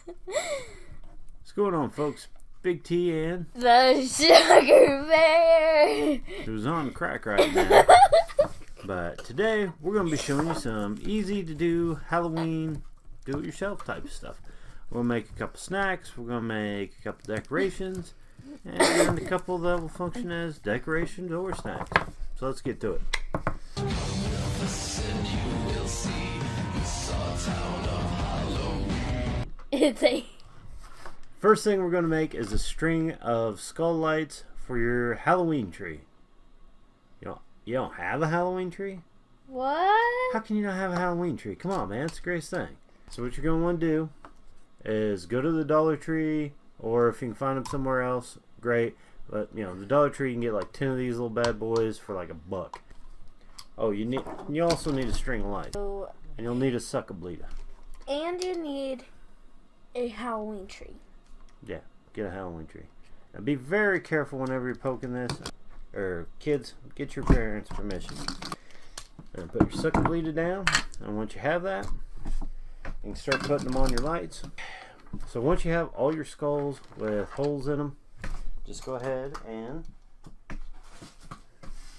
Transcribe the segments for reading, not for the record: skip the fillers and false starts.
What's going on, folks? Big T and the Sugar Bear. who's on crack right now. But today we're going to be showing you some easy to do Halloween do-it-yourself type of stuff. We'll make a couple snacks, we're going to make a couple decorations, and a couple that will function as decorations or snacks. So let's get to it. It's a First thing we're going to make is a string of skull lights for your Halloween tree. You don't have a Halloween tree? what? How can you not have a Halloween tree? Come on, man, it's the greatest thing. So what you're going to want to do is go to the Dollar Tree, or if you can find them somewhere else, great. But the Dollar Tree, you can get like 10 of these little bad boys for like $1. Oh, you also need a string of lights, and you'll need a sucker bleeder. And you need a Halloween tree. Yeah, get a Halloween tree. Now be very careful whenever you're poking this. Or kids, get your parents' permission. And put your sucker bleeder down. And once you have that, you can start putting them on your lights. So once you have all your skulls with holes in them, just go ahead and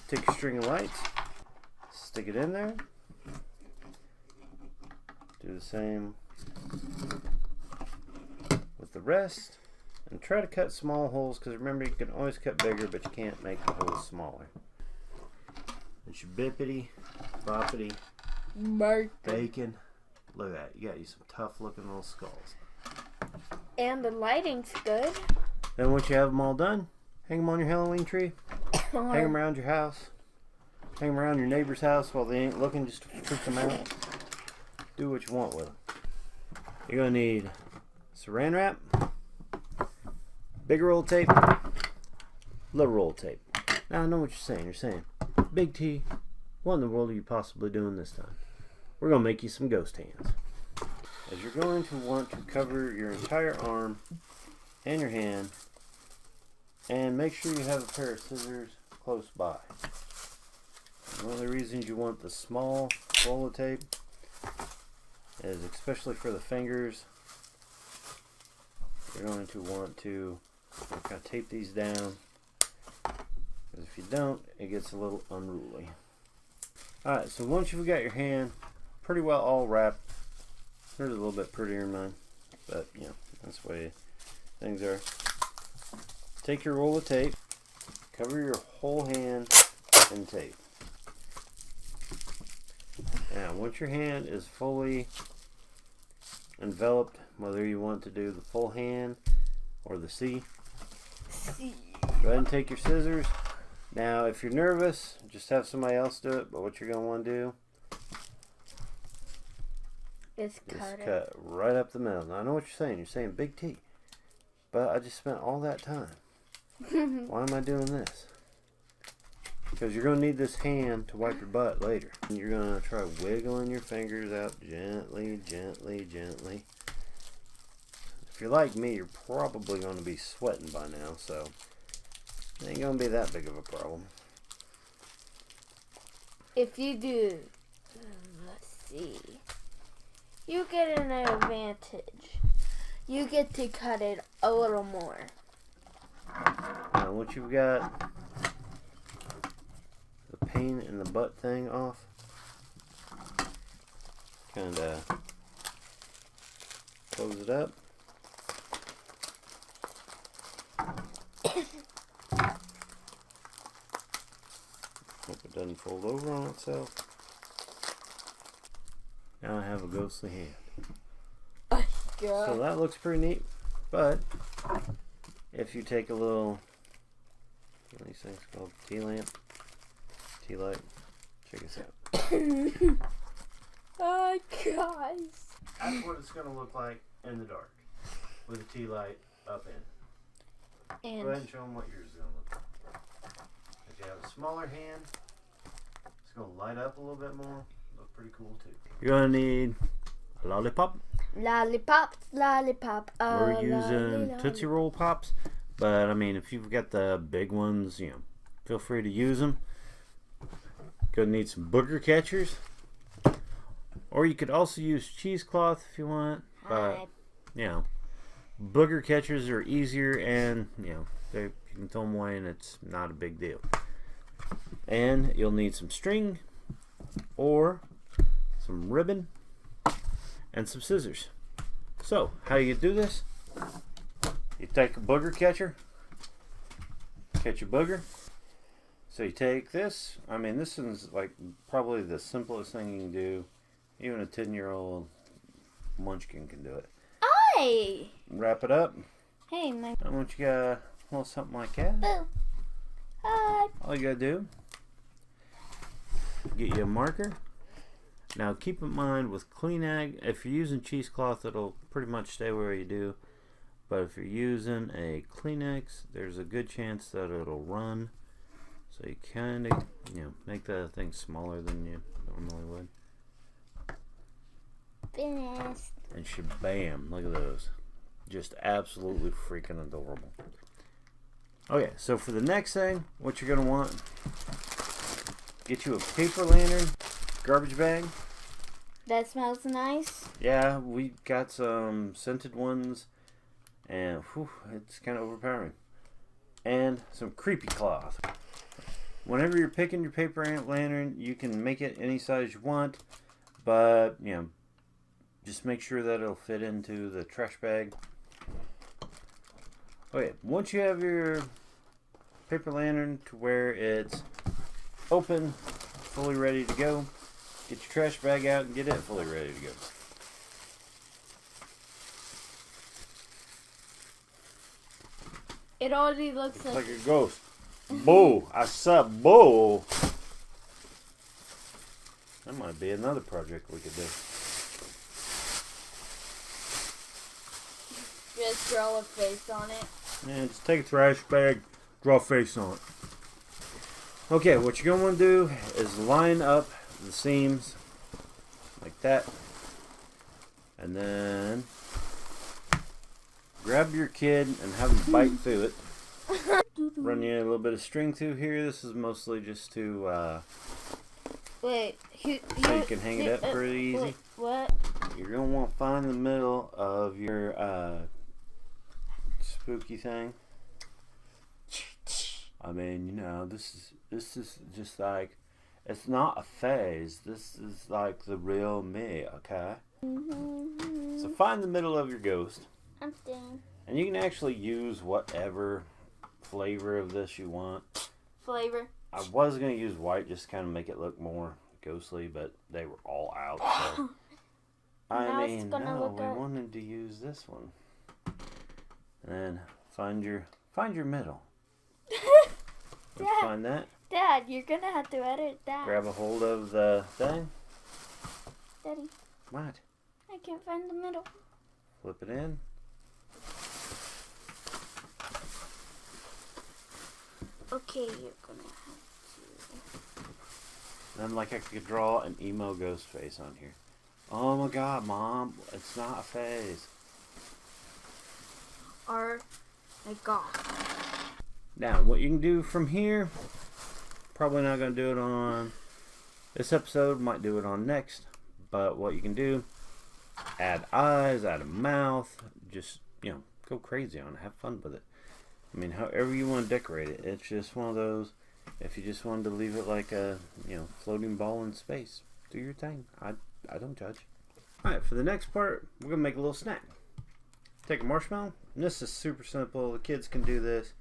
take your string of lights, stick it in there. Do the same with the rest. And try to cut small holes, because remember, you can always cut bigger, but you can't make the holes smaller. It's your bippity, boppity, bacon. Look at that. You got you some tough looking little skulls. And the lighting's good. Then once you have them all done, hang them on your Halloween tree. Hang them around your house. Hang them around your neighbor's house while they ain't looking, just to freak them out. Do what you want with them. You're going to need saran wrap, big roll of tape, little roll of tape. Now I know what you're saying. You're saying, Big T, what in the world are you possibly doing this time? We're going to make you some ghost hands. As you're going to want to cover your entire arm and your hand, and make sure you have a pair of scissors close by. One of the reasons you want the small roll of tape is, especially for the fingers, you're going to want to kind of tape these down, because if you don't, it gets a little unruly. Alright, so once you've got your hand pretty well all wrapped, here's a little bit prettier in mine, but that's the way things are. Take your roll of tape, cover your whole hand in tape. Now once your hand is fully enveloped, whether you want to do the full hand or the C, go ahead and take your scissors. Now if you're nervous, just have somebody else do it, but what you're going to want to do is cut right up the middle. Now I know what you're saying. You're saying, Big T, but I just spent all that time. Why am I doing this? Because you're going to need this hand to wipe your butt later. And you're going to try wiggling your fingers out gently, gently, gently. If you're like me, you're probably going to be sweating by now, so it ain't going to be that big of a problem. If you do, let's see, you get an advantage. You get to cut it a little more. Now once you've got the pain in the butt thing off, kind of close it up. Hope it doesn't fold over on itself. Now I have a ghostly hand. So that looks pretty neat, but if you take a little, what are these things called? Tea lamp? Tea light? Check this out. Oh, guys. That's what it's going to look like in the dark, with a tea light up in. And go ahead and show them what yours is going to look like. If you have a smaller hand, it's going to light up a little bit more. Look pretty cool too. You're going to need a lollipop. Lollipop, lollipop. We're using Tootsie Roll Pops, but I mean, if you've got the big ones, feel free to use them. Gonna need some booger catchers, or you could also use cheesecloth if you want. But booger catchers are easier, and you can throw them away and it's not a big deal. And you'll need some string or some ribbon and some scissors. So how you do this? You take a booger catcher, catch a booger. So you take this. I mean, this is like probably the simplest thing you can do. Even a 10-year-old munchkin can do it. Hey! Wrap it up. Hey, my. I want you got a little something like that. Boo. Hi. All you gotta do, get you a marker. Now keep in mind with Kleenex, if you're using cheesecloth, it'll pretty much stay where you do. But if you're using a Kleenex, there's a good chance that it'll run. So you kind of, make the thing smaller than you normally would. Finished. And shabam, look at those. Just absolutely freaking adorable. Okay, so for the next thing, what you're going to want, get you a paper lantern, garbage bag. That smells nice. Yeah, we got some scented ones, and it's kind of overpowering. And some creepy cloth. Whenever you're picking your paper lantern, you can make it any size you want, but just make sure that it'll fit into the trash bag. Okay, once you have your paper lantern to where it's open, fully ready to go, get your trash bag out and get it fully ready to go. It already looks It's like a ghost. Boo! I said boo! That might be another project we could do. Just draw a face on it. Yeah, just take a trash bag, draw a face on it. Okay, what you're going to want to do is line up the seams like that. And then grab your kid and have him bite through it. Run you a little bit of string through here. This is mostly just to wait, so you can hang it up pretty easy. Wait, what? You're going to want to find the middle of your spooky thing. I mean, this is just like, it's not a phase. This is like the real me, okay? So find the middle of your ghost. I'm staying. And you can actually use whatever flavor of this you want. Flavor. I was going to use white just to kind of make it look more ghostly, but they were all out. So. Now it's gonna no, look we up. wanted to use this one. And then find your middle. Once you find that, Dad, you're gonna have to edit that. grab a hold of the thing. Daddy, What? I can't find the middle. Flip it in. Okay, you're gonna have to. Then like I could draw an emo ghost face on here. Oh my god, Mom, it's not a phase. Oh my god. Now, what you can do from here, probably not going to do it on this episode, might do it on next, but what you can do, add eyes, add a mouth, just, go crazy on it, have fun with it. I mean, however you want to decorate it, it's just one of those, if you just wanted to leave it like a, floating ball in space, do your thing. I don't judge. Alright, for the next part, we're going to make a little snack. Take a marshmallow, and this is super simple, the kids can do this.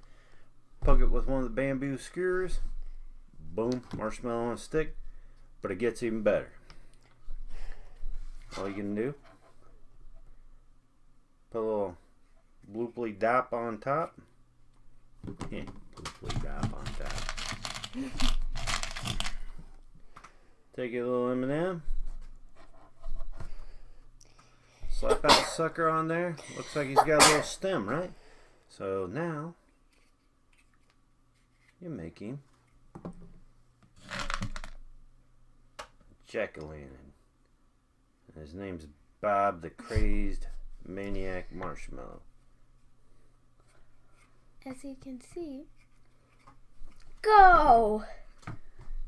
Poke it with one of the bamboo skewers. Boom, marshmallow on a stick. But it gets even better. All you can do, put a little blooply dop on top. Yeah, blooply dop on top. Take a little M&M. Slap that sucker on there. Looks like he's got a little stem, right? So now you're making jack-o'-lantern. His name's Bob the Crazed Maniac Marshmallow. As you can see, go!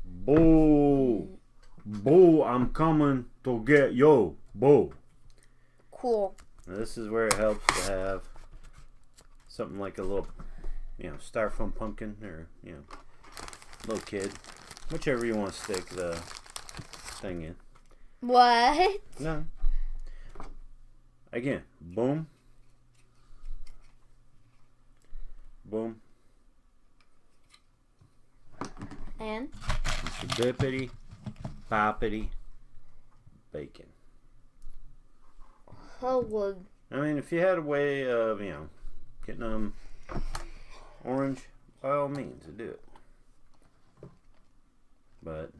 Boo! Boo, I'm coming to get you. Boo. Cool. Now this is where it helps to have something like a little, styrofoam pumpkin or, little kid. Whichever you want to stick the thing in. What? No. Again, boom. Boom. And? Bippity, boppity, bacon. Oh, well. I mean, if you had a way of, getting them orange, by all means, do it. But,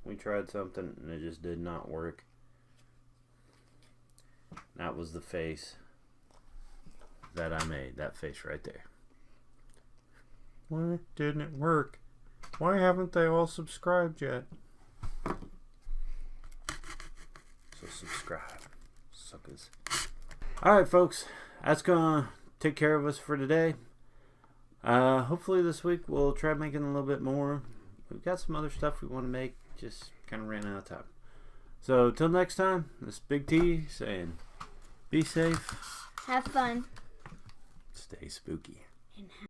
we tried something and it just did not work. That was the face that I made. That face right there. Why didn't it work? Why haven't they all subscribed yet? So subscribe, suckers. Alright, folks. That's going to take care of us for today. Hopefully this week we'll try making a little bit more. We've got some other stuff we want to make. Just kind of ran out of time. So, till next time, this is Big T saying, be safe. Have fun. Stay spooky.